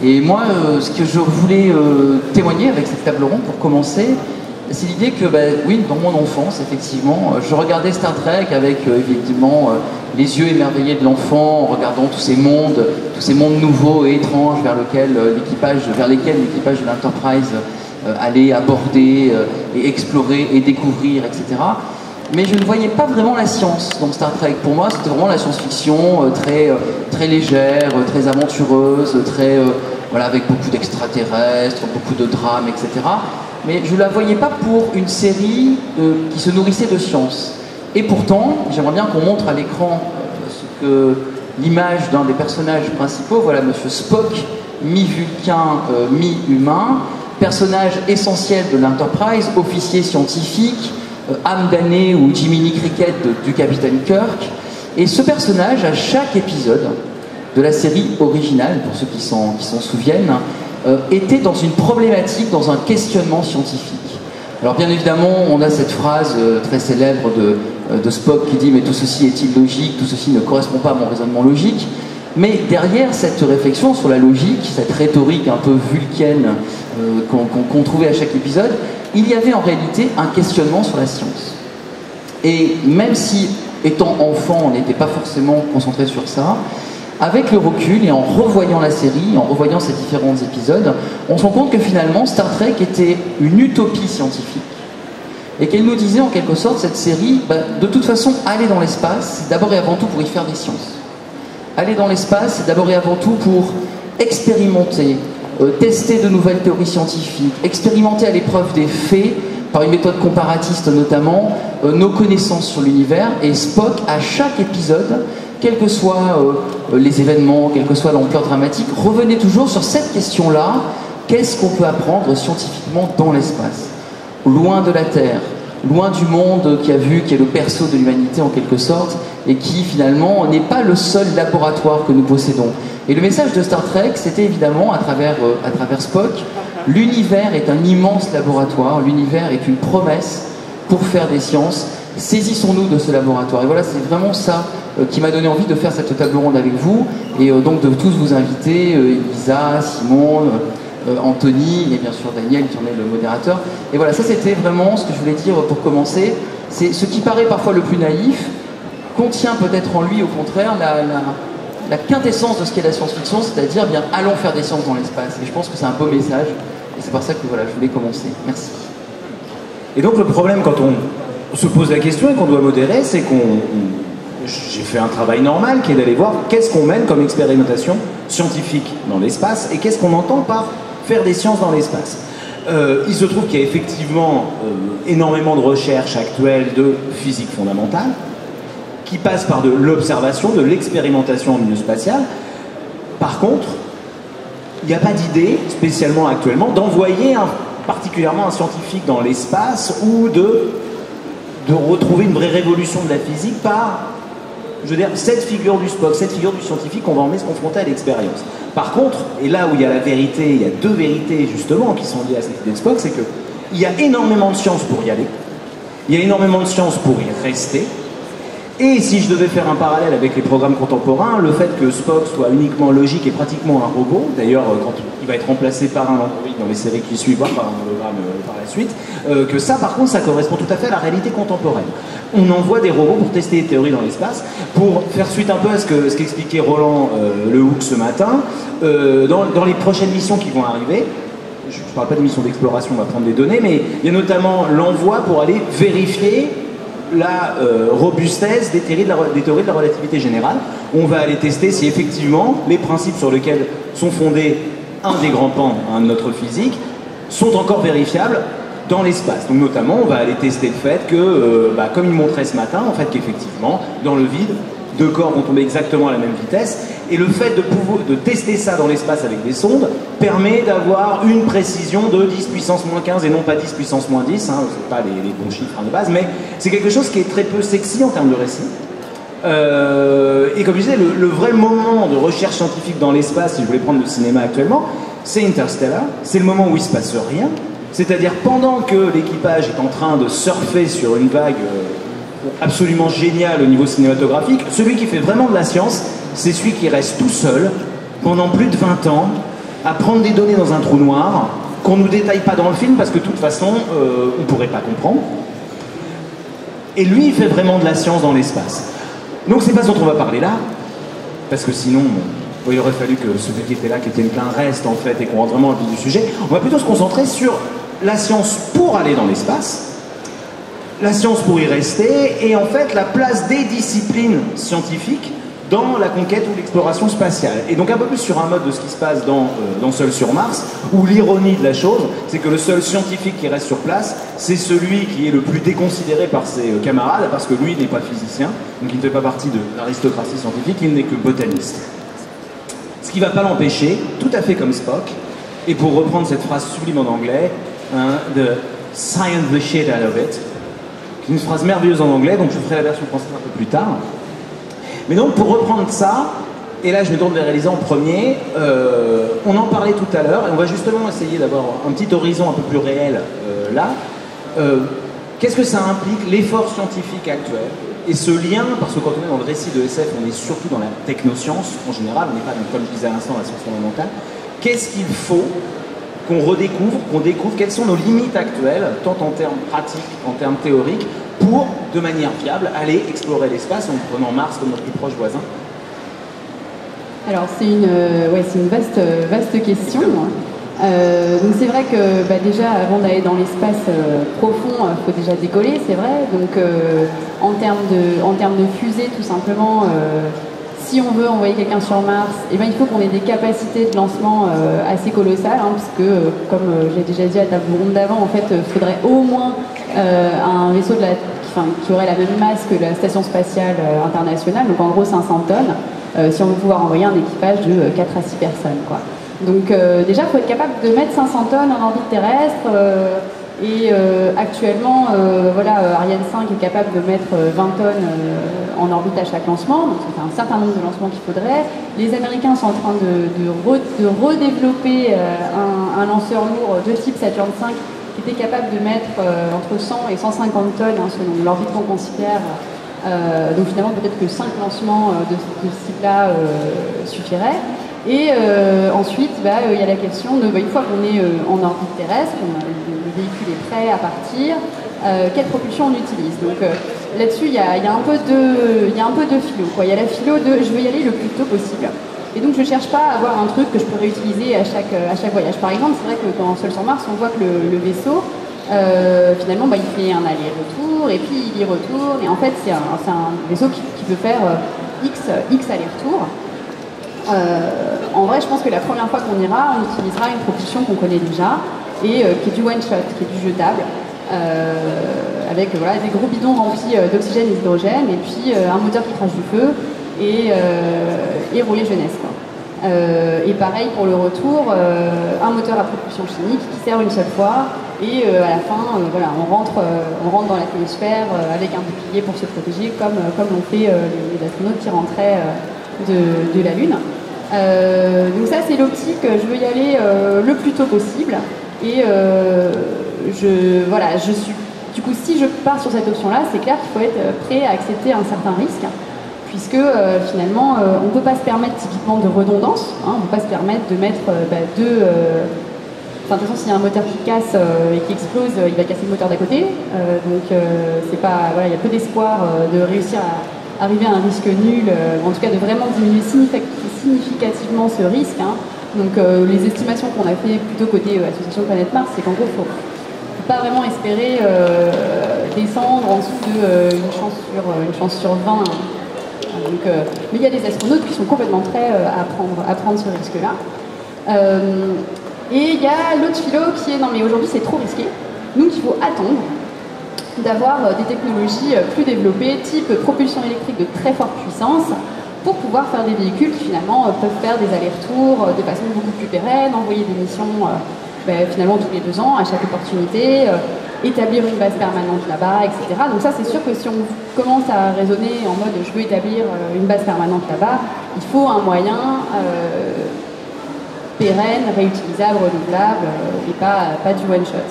Et moi, ce que je voulais témoigner avec cette table ronde pour commencer, c'est l'idée que, oui, dans mon enfance, effectivement, je regardais Star Trek avec, effectivement, les yeux émerveillés de l'enfant, en regardant tous ces mondes nouveaux et étranges vers lesquels l'équipage de l'Enterprise allait aborder et explorer et découvrir, etc. Mais je ne voyais pas vraiment la science dans Star Trek. Pour moi, c'était vraiment la science-fiction très légère, très aventureuse, avec beaucoup d'extraterrestres, beaucoup de drames, etc. Mais je ne la voyais pas pour une série qui se nourrissait de science. Et pourtant, j'aimerais bien qu'on montre à l'écran l'image d'un des personnages principaux. Voilà, Monsieur Spock, mi-vulcain, mi-humain, personnage essentiel de l'Enterprise, officier scientifique, âme damnée ou Jiminy Cricket du capitaine Kirk. Et ce personnage, à chaque épisode de la série originale, pour ceux qui s'en souviennent, était dans une problématique, dans un questionnement scientifique. Alors bien évidemment, on a cette phrase très célèbre de Spock qui dit « mais tout ceci est illogique, tout ceci ne correspond pas à mon raisonnement logique ». Mais derrière cette réflexion sur la logique, cette rhétorique un peu vulcaine qu'on trouvait à chaque épisode, il y avait en réalité un questionnement sur la science. Et même si, étant enfant, on n'était pas forcément concentré sur ça, avec le recul et en revoyant la série, en revoyant ces différents épisodes, on se rend compte que finalement Star Trek était une utopie scientifique. Et qu'elle nous disait en quelque sorte, cette série, de toute façon, aller dans l'espace, c'est d'abord et avant tout pour y faire des sciences. Aller dans l'espace, c'est d'abord et avant tout pour expérimenter, tester de nouvelles théories scientifiques, expérimenter à l'épreuve des faits, par une méthode comparatiste notamment, nos connaissances sur l'univers. Et Spock, à chaque épisode, quels que soient les événements, quelle que soit l'ampleur dramatique, revenait toujours sur cette question-là: qu'est-ce qu'on peut apprendre scientifiquement dans l'espace, loin de la Terre, loin du monde qui est le berceau de l'humanité en quelque sorte, et qui finalement n'est pas le seul laboratoire que nous possédons. Et le message de Star Trek, c'était évidemment, à travers Spock, l'univers est un immense laboratoire, l'univers est une promesse pour faire des sciences. Saisissons-nous de ce laboratoire. Et voilà, c'est vraiment ça qui m'a donné envie de faire cette table ronde avec vous, et donc de tous vous inviter, Elisa, Simon, Anthony, et bien sûr Daniel qui en est le modérateur. Et voilà, ça c'était vraiment ce que je voulais dire pour commencer. C'est ce qui paraît parfois le plus naïf, contient peut-être en lui au contraire la quintessence de ce qu'est la science-fiction, c'est-à-dire bien allons faire des sciences dans l'espace. Et je pense que c'est un beau message, et c'est pour ça que voilà, je voulais commencer. Merci. Et donc le problème quand on se pose la question et qu'on doit modérer, c'est j'ai fait un travail normal qui est d'aller voir qu'est-ce qu'on mène comme expérimentation scientifique dans l'espace et qu'est-ce qu'on entend par faire des sciences dans l'espace. Il se trouve qu'il y a effectivement énormément de recherches actuelles de physique fondamentale qui passent par de l'observation, de l'expérimentation en milieu spatial. Par contre, il n'y a pas d'idée, spécialement actuellement, d'envoyer particulièrement un scientifique dans l'espace ou de retrouver une vraie révolution de la physique par, je veux dire, cette figure du Spock, cette figure du scientifique qu'on va emmener se confronter à l'expérience. Par contre, et là où il y a la vérité, il y a deux vérités justement qui sont liées à cette idée de Spock, c'est qu'il y a énormément de science pour y aller, il y a énormément de science pour y rester, et si je devais faire un parallèle avec les programmes contemporains, le fait que Spock soit uniquement logique et pratiquement un robot, d'ailleurs quand il va être remplacé par un androïde dans les séries qui suivent, voire par un hologramme par la suite, que ça par contre ça correspond tout à fait à la réalité contemporaine. On envoie des robots pour tester les théories dans l'espace, pour faire suite un peu à ce qu'expliquait Roland Lehoucq ce matin, dans les prochaines missions qui vont arriver. Je ne parle pas de missions d'exploration, on va prendre des données, mais il y a notamment l'envoi pour aller vérifier la robustesse des théories de la relativité générale. On va aller tester si effectivement les principes sur lesquels sont fondés un des grands pans de notre physique sont encore vérifiables dans l'espace. Donc notamment, on va aller tester le fait que, comme il montrait ce matin, en fait qu'effectivement, dans le vide, deux corps vont tomber exactement à la même vitesse, et le fait de tester ça dans l'espace avec des sondes permet d'avoir une précision de 10 puissance moins 15 et non pas 10 puissance moins 10, hein, c'est pas les bons chiffres de base, mais c'est quelque chose qui est très peu sexy en termes de récit. Et comme je disais, le vrai moment de recherche scientifique dans l'espace, si je voulais prendre le cinéma actuellement, c'est Interstellar, c'est le moment où il se passe rien, c'est-à-dire pendant que l'équipage est en train de surfer sur une vague absolument génial au niveau cinématographique, celui qui fait vraiment de la science, c'est celui qui reste tout seul pendant plus de 20 ans à prendre des données dans un trou noir qu'on ne nous détaille pas dans le film parce que de toute façon, on ne pourrait pas comprendre. Et lui, il fait vraiment de la science dans l'espace. Donc c'est pas ce dont on va parler là, parce que sinon, bon, il aurait fallu que ceux qui étaient là, qui étaient plein reste en fait, et qu'on rentre vraiment dans le vif du sujet. On va plutôt se concentrer sur la science pour aller dans l'espace, la science pour y rester, et en fait la place des disciplines scientifiques dans la conquête ou l'exploration spatiale. Et donc un peu plus sur un mode de ce qui se passe dans Seul sur Mars, où l'ironie de la chose, c'est que le seul scientifique qui reste sur place, c'est celui qui est le plus déconsidéré par ses camarades, parce que lui n'est pas physicien, donc il ne fait pas partie de l'aristocratie scientifique, il n'est que botaniste. Ce qui ne va pas l'empêcher, tout à fait comme Spock, et pour reprendre cette phrase sublime en anglais, de « science the shit out of it », qui est une phrase merveilleuse en anglais, donc je ferai la version française un peu plus tard. Mais donc, pour reprendre ça, et là je me tourne vers Elisa en premier, on en parlait tout à l'heure, et on va justement essayer d'avoir un petit horizon un peu plus réel là. Qu'est-ce que ça implique, l'effort scientifique actuel, et ce lien, parce que quand on est dans le récit de SF, on est surtout dans la technoscience en général, on n'est pas, comme je disais à l'instant, dans la science fondamentale. Qu'est-ce qu'il faut qu'on redécouvre, qu'on découvre, quelles sont nos limites actuelles, tant en termes pratiques qu'en termes théoriques, pour, de manière viable, aller explorer l'espace en prenant Mars comme notre plus proche voisin? Alors c'est une vaste question. Donc c'est vrai que déjà avant d'aller dans l'espace profond, il faut déjà décoller, c'est vrai. Donc en termes de fusée, tout simplement, si on veut envoyer quelqu'un sur Mars, il faut qu'on ait des capacités de lancement assez colossales, parce que, comme j'ai déjà dit à la table ronde d'avant, en fait, il faudrait au moins un vaisseau qui aurait la même masse que la Station Spatiale Internationale, donc en gros 500 tonnes, si on veut pouvoir envoyer un équipage de 4 à 6 personnes, quoi. Donc déjà, il faut être capable de mettre 500 tonnes en orbite terrestre, et actuellement, Ariane 5 est capable de mettre 20 tonnes en orbite à chaque lancement, donc c'est un certain nombre de lancements qu'il faudrait. Les Américains sont en train de redévelopper un lanceur lourd de type Saturn V qui était capable de mettre entre 100 et 150 tonnes, selon l'orbite qu'on considère. Donc finalement, peut-être que 5 lancements de ce type-là suffiraient. Et ensuite, il y a la question de, une fois qu'on est en orbite terrestre, le véhicule est prêt à partir, quelle propulsion on utilise. Donc là-dessus, il y a un peu de philo, quoi. Il y a la philo de je veux y aller le plus tôt possible. Et donc je ne cherche pas à avoir un truc que je peux réutiliser à chaque voyage. Par exemple, c'est vrai que dans Seul sur Mars, on voit que le vaisseau, finalement, il fait un aller-retour, et puis il y retourne, et en fait, c'est un vaisseau qui peut faire X allers-retours. En vrai, je pense que la première fois qu'on ira, on utilisera une propulsion qu'on connaît déjà, et qui est du one-shot, qui est du jetable, avec des gros bidons remplis d'oxygène et d'hydrogène, et puis un moteur qui crache du feu, et relais jeunesse, quoi. Et pareil pour le retour, un moteur à propulsion chimique qui sert une seule fois, et à la fin, on rentre dans l'atmosphère avec un bouclier pour se protéger, comme l'ont fait les astronautes qui rentraient de la Lune. Donc ça, c'est l'optique, je veux y aller le plus tôt possible, et du coup, si je pars sur cette option-là, c'est clair qu'il faut être prêt à accepter un certain risque, puisque finalement, on ne peut pas se permettre typiquement de redondance, on ne peut pas se permettre de mettre deux... de toute façon, s'il y a un moteur qui casse et qui explose, il va casser le moteur d'à côté, donc c'est pas... il y a peu d'espoir de réussir à arriver à un risque nul, en tout cas de vraiment diminuer significativement ce risque. Donc les estimations qu'on a fait plutôt côté Association Planète Mars, c'est qu'en gros, il ne faut pas vraiment espérer descendre en dessous d'une chance sur 20. Mais il y a des astronautes qui sont complètement prêts à prendre ce risque-là. Et il y a l'autre philo qui est non mais aujourd'hui c'est trop risqué, donc il faut attendre d'avoir des technologies plus développées, type propulsion électrique de très forte puissance, pour pouvoir faire des véhicules qui finalement peuvent faire des allers-retours de façon beaucoup plus pérenne, envoyer des missions finalement tous les 2 ans à chaque opportunité, établir une base permanente là-bas, etc. Donc ça, c'est sûr que si on commence à raisonner en mode je veux établir une base permanente là-bas, il faut un moyen pérenne, réutilisable, renouvelable, et pas du one-shot.